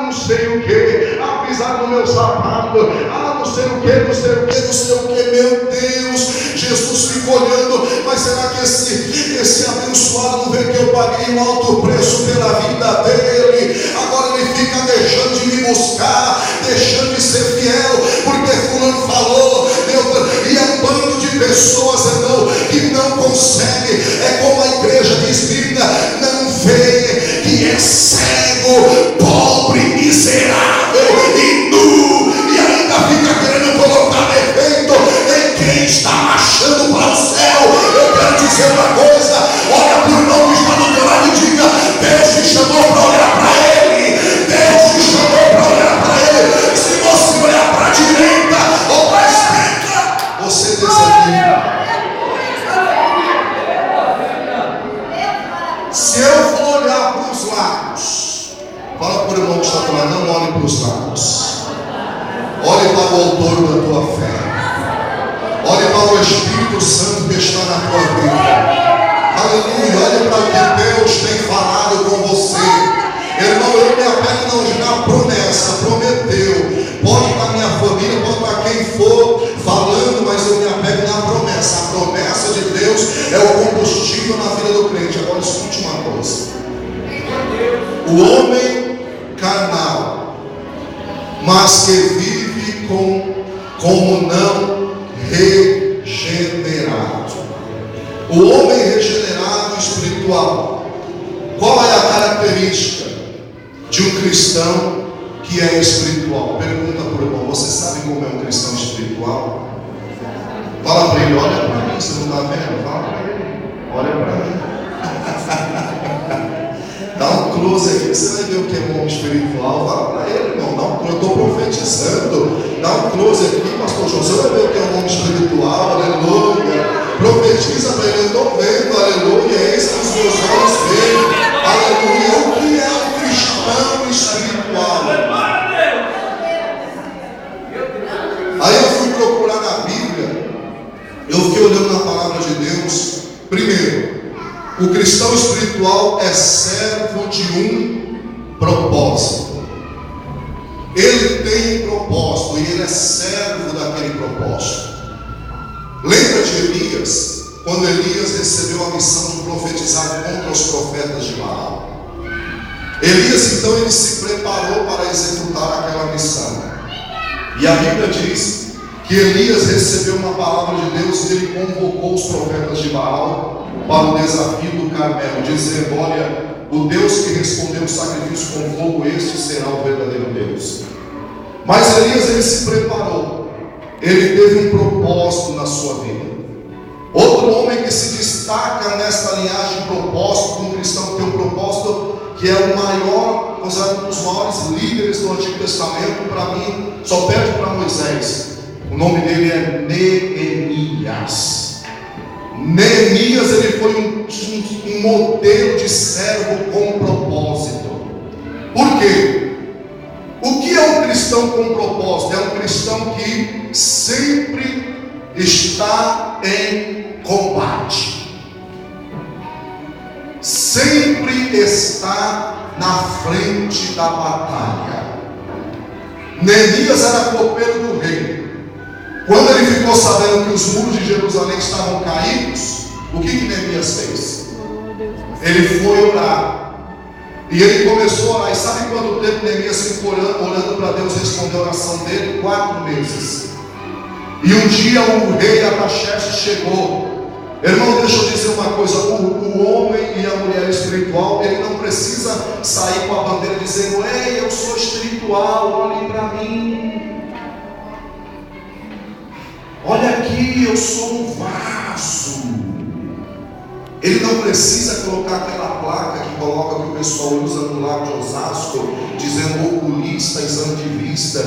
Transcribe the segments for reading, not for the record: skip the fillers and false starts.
não sei o que, pisar no meu sapato, não sei o que, não sei o que, não sei o que, meu Deus. Jesus fica olhando, mas será que esse abençoado não vê que eu paguei um alto preço pela vida dele? Agora ele fica deixando de me buscar, deixando de ser fiel, porque fulano falou, e é um bando de pessoas, irmão, que não consegue. É como a igreja de Espírita não vê que é cego, pobre, miserável e nu, e ainda fica querendo colocar defeito em quem está marchando para o céu. Eu quero dizer uma coisa: olha para o irmão que está do teu lado e diga: Deus te chamou para olhar para ele, Deus te chamou para olhar para ele. E se você olhar para a direita ou para a esquerda, você desanima. Se eu for olhar para os lados, fala para o irmão que está falando, não olhe para os lados, olhe para o autor da tua fé, olhe para o Espírito Santo que está na tua vida. Aleluia, olhe para o que Deus tem falado com você. Irmão, eu me apego na promessa, prometeu. Pode para minha família, pode para quem for falando, mas eu me apego na promessa. A promessa de Deus é o combustível na vida do crente. Agora escute uma coisa: o homem carnal, mas que vive como não regenerado. O homem regenerado espiritual, qual é a característica de um cristão que é espiritual? Pergunta para o irmão: você sabe como é um cristão espiritual? Fala para ele: olha para mim, você não está vendo? Fala para ele, olha para mim. Dá um close aqui, você vai ver o que é um homem espiritual. Fala para ele, irmão, dá um close. Eu estou profetizando. Dá um close aqui, pastor João, você vai ver o que é um homem espiritual. Aleluia. Profetiza para ele: eu estou vendo, aleluia. Eis que os meus olhos veem, aleluia. O que é um cristão espiritual? Aí eu fui procurar na Bíblia, eu fiquei olhando na palavra de Deus. Primeiro, o cristão espiritual é servo de um propósito. Ele tem um propósito e ele é servo daquele propósito. Lembra de Elias, quando Elias recebeu a missão de profetizar contra os profetas de Baal? Elias então ele se preparou para executar aquela missão. E a Bíblia diz que Elias recebeu uma palavra de Deus e ele convocou os profetas de Baal para o desafio do Carmelo, dizendo: olha, o Deus que respondeu o sacrifício com fogo, este será o verdadeiro Deus. Mas Elias ele se preparou, ele teve um propósito na sua vida. Outro homem que se destaca nesta linhagem de propósito, um cristão que tem um propósito, que é o maior, considerado um dos maiores líderes do Antigo Testamento, para mim, só perde para Moisés. O nome dele é Neemias. Neemias ele foi um modelo de servo com propósito. Por quê? O que é um cristão com propósito? É um cristão que sempre está em combate, sempre está na frente da batalha. Neemias era copeiro do rei. Quando ele ficou sabendo que os muros de Jerusalém estavam caídos, o que Neemias fez? Ele foi orar. E ele começou a orar. E sabe quanto tempo Neemias ficou orando para Deus responder a oração dele? 4 meses. E um dia o rei Artaxerxes chegou. Irmão, deixa eu dizer uma coisa: o homem e a mulher espiritual, ele não precisa sair com a bandeira dizendo: ei, eu sou espiritual, olhem para mim. Olha aqui, eu sou um vaso. Ele não precisa colocar aquela placa que coloca, que o pessoal usa no Lago de Osasco, dizendo oculista, exame de vista.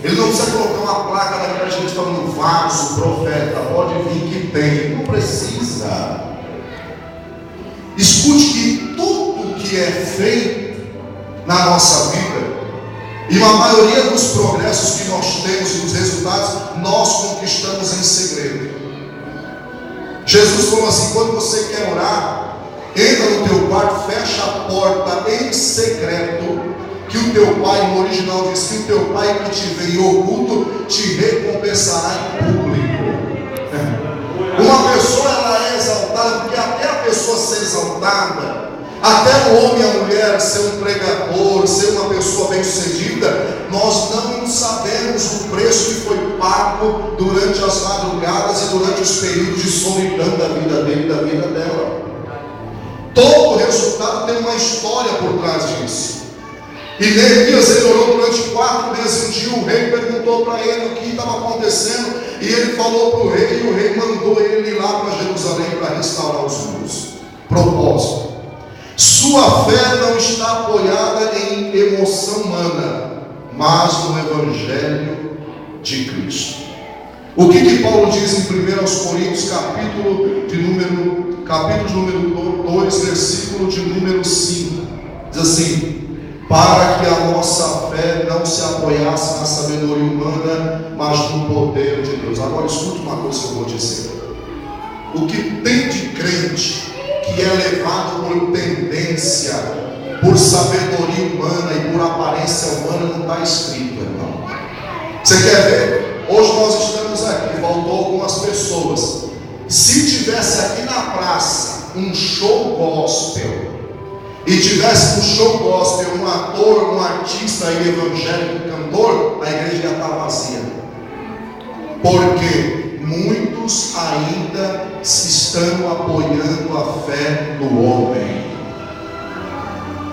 Ele não precisa colocar uma placa daquela gente falando vaso, profeta, pode vir que tem. Não precisa. Escute que tudo que é feito na nossa vida, e a maioria dos progressos que nós temos e dos resultados, nós conquistamos em segredo. Jesus falou assim: quando você quer orar, entra no teu quarto, fecha a porta em secreto, que o teu pai, no original diz que o teu pai que te vê em oculto te recompensará em público. Uma pessoa ela é exaltada, porque até a pessoa ser exaltada, até o homem e a mulher ser um pregador, ser uma pessoa bem-sucedida, nós não sabemos o preço que foi pago durante as madrugadas e durante os períodos de solidão da vida dele e da vida dela. Todo resultado tem uma história por trás disso. E Neemias, ele orou durante 4 meses. Um dia o rei perguntou para ele o que estava acontecendo, e ele falou para o rei, e o rei mandou ele ir lá para Jerusalém para restaurar os muros. Propósito: sua fé não está apoiada em emoção humana, mas no Evangelho de Cristo. O que Paulo diz em 1 Coríntios, capítulo de número 2, versículo de número 5? Diz assim: para que a nossa fé não se apoiasse na sabedoria humana, mas no poder de Deus. Agora escute uma coisa que eu vou dizer. O que tem de crente que é levado por tendência, por sabedoria humana e por aparência humana, não está escrito, irmão. Você quer ver? Hoje nós estamos aqui, faltou algumas pessoas. Se tivesse aqui na praça um show gospel, e tivesse um show gospel, um ator, um artista e evangélico, cantor, a igreja ia estar vazia. Porque muitos ainda estão apoiando a fé do homem.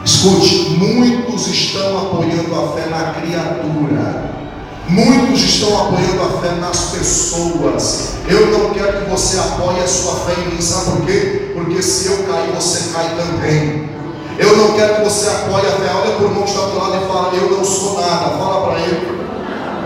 Escute, muitos estão apoiando a fé na criatura. Muitos estão apoiando a fé nas pessoas. Eu não quero que você apoie a sua fé em mim. Sabe por quê? Porque se eu cair, você cai também. Eu não quero que você apoie a fé. Olha para o irmão que está do lado e fala: eu não sou nada. Fala para ele: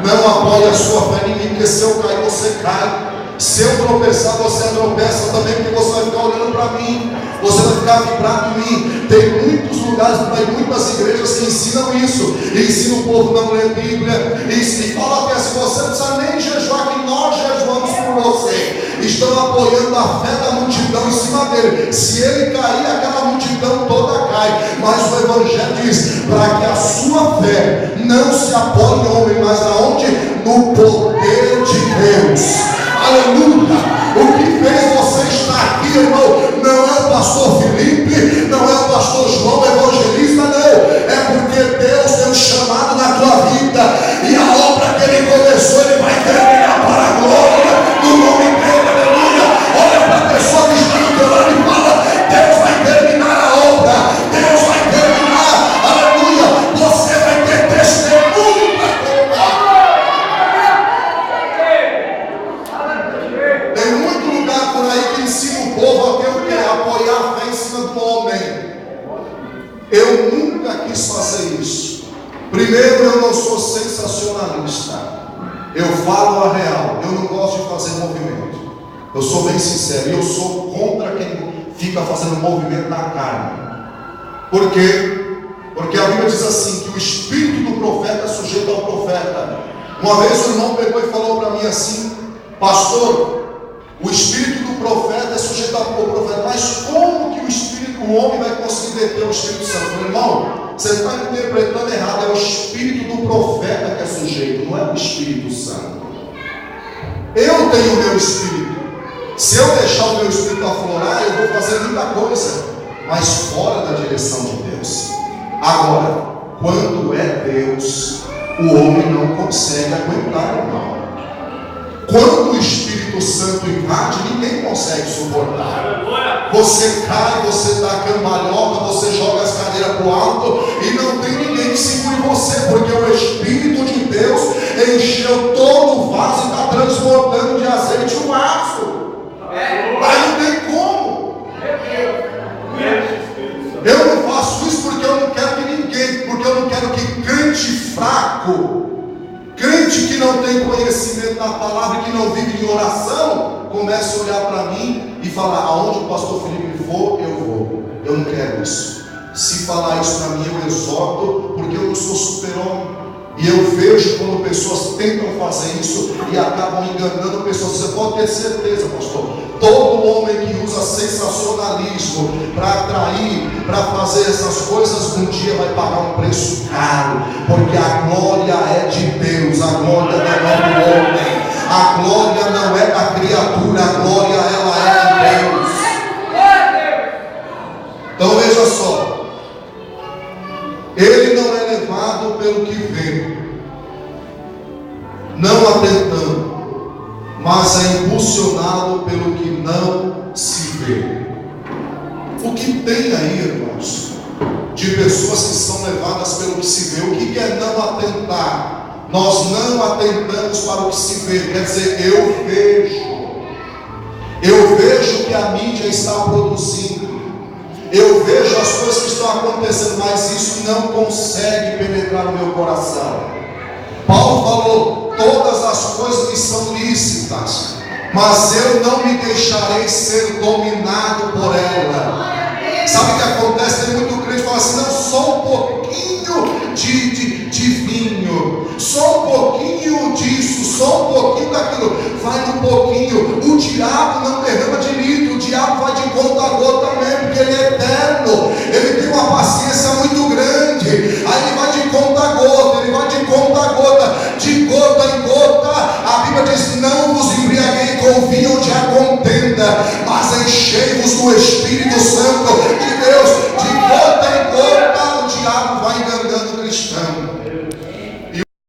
não apoie a sua fé em mim, porque se eu cair, você cai. Se eu tropeçar, você tropeça também, porque você vai ficar olhando para mim, você vai ficar vibrado em mim. Tem muitos lugares, tem muitas igrejas que ensinam isso, e ensinam o povo a não ler Bíblia, e fala até: se você não precisa nem jejuar, que nós jejuamos por você. Estão apoiando a fé da multidão em cima dele. Se ele cair, aquela multidão toda cai. Mas o Evangelho diz: para que a sua fé não se apoie em homem, mas aonde? No poder de Deus. Aleluia! O que fez você estar aqui, irmão, não é o pastor Felipe, não é o pastor João, evangelista, não. É porque Deus tem um chamado na tua vida, e a obra que ele começou, ele vai terminar para a glória do nome dele. Aleluia! Olha para a pessoa que está no teu lado e fala: Deus vai terminar a obra, Deus vai terminar, aleluia, você vai ter testemunho para contar. Tem muito lugar por aí que ensina o povo a ter o que? Apoiar a fé em cima do homem. Eu nunca quis fazer isso. Primeiro, eu não sou sensacionalista, eu falo a real. Eu não gosto de fazer movimento. Eu sou bem sincero, e eu sou contra quem fica fazendo movimento na carne. Por quê? Porque a Bíblia diz assim, que o espírito do profeta é sujeito ao profeta. Uma vez o irmão pegou e falou para mim assim: pastor, o espírito do profeta é sujeito ao profeta, mas como que o homem vai conseguir deter o Espírito Santo? Eu falei: irmão, você está interpretando errado. É o espírito do profeta que é sujeito, não é o Espírito Santo. Eu tenho o meu espírito. Se eu deixar o meu espírito aflorar, eu vou fazer muita coisa, mas fora da direção de Deus. Agora, quando é Deus, o homem não consegue aguentar, irmão. Quando o Espírito Santo invade, ninguém consegue suportar. Você cai, você dá cambalhota, você joga as cadeiras para o alto, e não tem ninguém que segure você, porque o Espírito de Deus encheu todo o vaso e está transbordando de azeite o vaso. Aí não tem como. Eu não faço isso porque eu não quero que ninguém, porque eu não quero que crente fraco, crente que não tem conhecimento da palavra e que não vive em oração, comece a olhar para mim e falar: aonde o pastor Felipe for, eu vou. Eu não quero isso. Se falar isso para mim, eu exorto, porque eu não sou super-homem. E eu vejo quando pessoas tentam fazer isso e acabam enganando pessoas. Você pode ter certeza, pastor, Todo homem que usa sensacionalismo para atrair, para fazer essas coisas, um dia vai pagar um preço caro, porque a glória é de Deus, a glória não é do homem, a glória não é da criatura, a glória ela é de Deus. Então veja só, ele não é levado pelo que vê, não atentando, mas é impulsionado pelo que não se vê. O que tem aí, irmãos, de pessoas que são levadas pelo que se vê? O que é não atentar? Nós não atentamos para o que se vê, quer dizer, eu vejo o que a mídia está produzindo, eu vejo as coisas que estão acontecendo, mas isso não consegue penetrar no meu coração. Paulo falou: todas as coisas me são lícitas, mas eu não me deixarei ser dominado por ela. Sabe o que acontece? Tem muito crente que fala assim: não, só um pouquinho de vinho, só um pouquinho disso, só um pouquinho daquilo, vai no pouquinho. O diabo não derrama de litro, o diabo vai de conta a gota mesmo, porque ele é eterno, ele tem uma paciência muito grande. Aí ele vai de conta a gota, ele vai de conta a gota, de gota em gota. A Bíblia diz: não vos embriaguei com vinho de a contenda, mas enchei-vos do Espírito Santo.